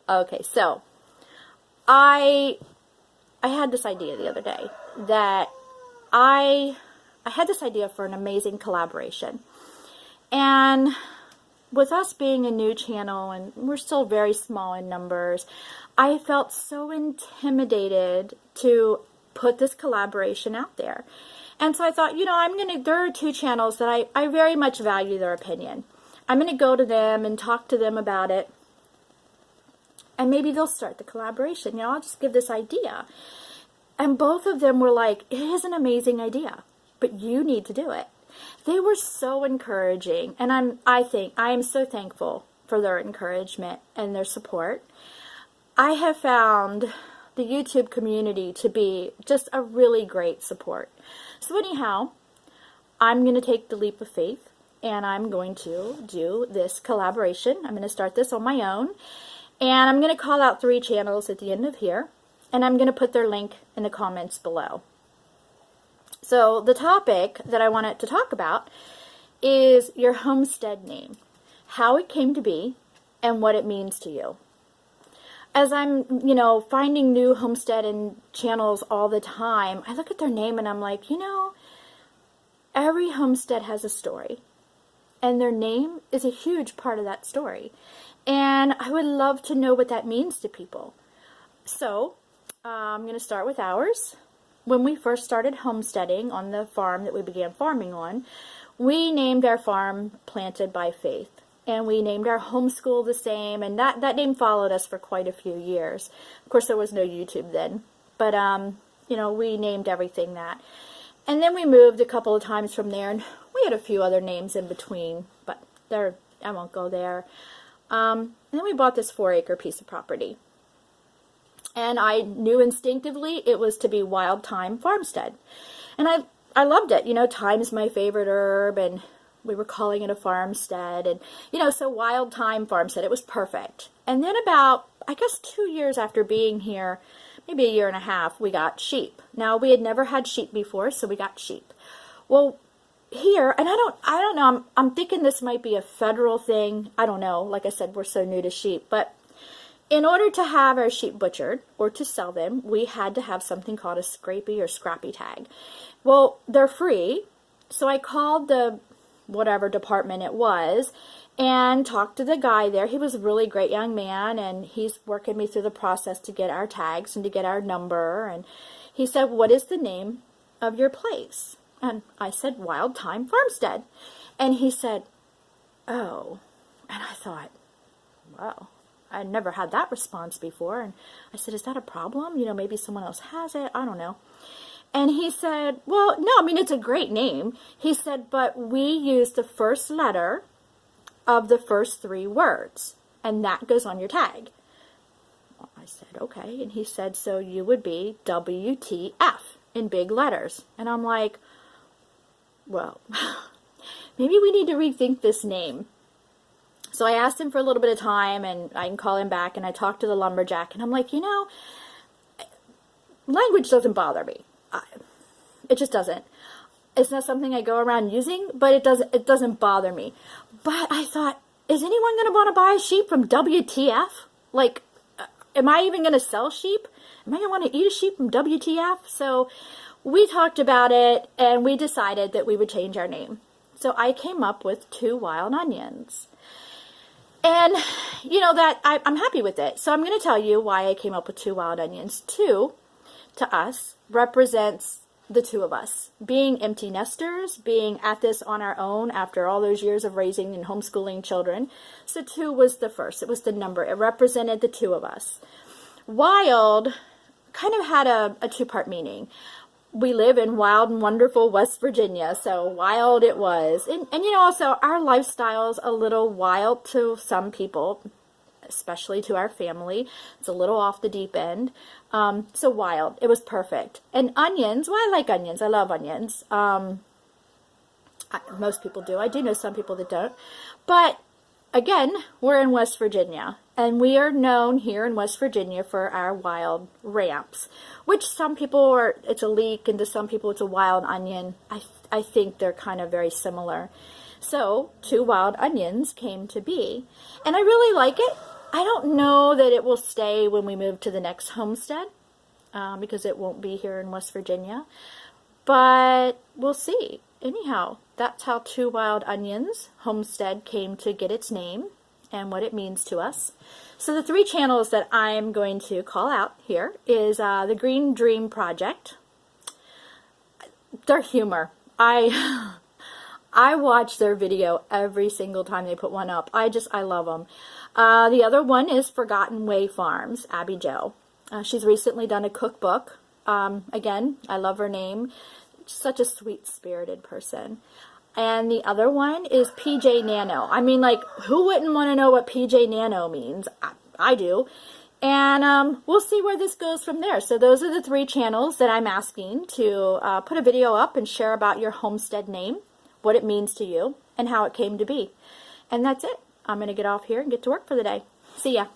Okay, so I had this idea the other day that I had this idea for an amazing collaboration. And with us being a new channel and we're still very small in numbers, I felt so intimidated to put this collaboration out there. And so I thought, there are two channels that I very much value their opinion. I'm going to go to them and talk to them about it. And maybe they'll start the collaboration. I'll just give this idea. And both of them were like, it is an amazing idea, but you need to do it. They were so encouraging. And I am so thankful for their encouragement and their support. I have found the YouTube community to be just a really great support. So anyhow, I'm going to take the leap of faith and I'm going to do this collaboration. I'm going to start this on my own. And I'm going to call out 3 channels at the end of here, and I'm going to put their link in the comments below. So the topic that I wanted to talk about is your homestead name, how it came to be, and what it means to you. As I'm, finding new homestead and channels all the time, I look at their name and I'm like, every homestead has a story, and their name is a huge part of that story. And I would love to know what that means to people. So I'm going to start with ours. When we first started homesteading on the farm that we began farming on, we named our farm Planted by Faith. And we named our homeschool the same. And that name followed us for quite a few years. Of course, there was no YouTube then. But, we named everything that. And then we moved a couple of times from there. And we had a few other names in between. But I won't go there. And then we bought this 4-acre piece of property. And I knew instinctively it was to be Wild Thyme Farmstead. And I loved it. Thyme's my favorite herb, and we were calling it a farmstead. And, so Wild Thyme Farmstead, it was perfect. And then about, 2 years after being here, maybe a year and a half, we got sheep. Now, we had never had sheep before, so we got sheep. Well, here, and I don't know, I'm thinking this might be a federal thing. I don't know. Like I said, we're so new to sheep. But in order to have our sheep butchered or to sell them, we had to have something called a scrapie or scrappy tag. Well, they're free. So I called the whatever department it was and talked to the guy there. He was a really great young man, and he's working me through the process to get our tags and to get our number. And he said, what is the name of your place? And I said, Wild Thyme Farmstead. And he said, oh. And I thought, wow, I never had that response before. And I said, is that a problem? Maybe someone else has it. I don't know. And he said, well, no, it's a great name. He said, but we use the first letter of the first 3 words, and that goes on your tag. Well, I said, okay. And he said, so you would be WTF in big letters. And I'm like, well, maybe we need to rethink this name. So I asked him for a little bit of time, and I can call him back, and I talked to the lumberjack, and I'm like, language doesn't bother me. It just doesn't. It's not something I go around using, but it doesn't bother me. But I thought, is anyone going to want to buy a sheep from WTF? Like, am I even going to sell sheep? Am I going to want to eat a sheep from WTF? So we talked about it, and we decided that we would change our name. So I came up with 2 wild onions. And, I'm happy with it. So I'm going to tell you why I came up with 2 wild onions. 2, to us, represents the 2 of us. Being empty nesters, being at this on our own after all those years of raising and homeschooling children. So 2 was the first. It was the number. It represented the 2 of us. Wild kind of had a 2-part meaning. We live in wild and wonderful West Virginia, so wild it was. And also our lifestyle's a little wild to some people, especially to our family. It's a little off the deep end. So wild. It was perfect. And onions, well, I like onions. I love onions. Most people do. I do know some people that don't. But again, we're in West Virginia. And we are known here in West Virginia for our wild ramps, which some people it's a leek, and to some people it's a wild onion. I think they're kind of very similar. So 2 wild onions came to be. And I really like it. I don't know that it will stay when we move to the next homestead, because it won't be here in West Virginia, but we'll see. Anyhow, that's how Two Wild Onions Homestead came to get its name and what it means to us. So the 3 channels that I'm going to call out here is the Green Dream Project. Their humor. I watch their video every single time they put one up. I love them. The other one is Forgotten Way Farms, Abby Jo. She's recently done a cookbook. Again, I love her name. Such a sweet-spirited person. And the other one is PJ Nano. I mean, like, who wouldn't want to know what PJ Nano means? I do. And we'll see where this goes from there. So those are the 3 channels that I'm asking to put a video up and share about your homestead name, what it means to you, and how it came to be. And that's it. I'm going to get off here and get to work for the day. See ya.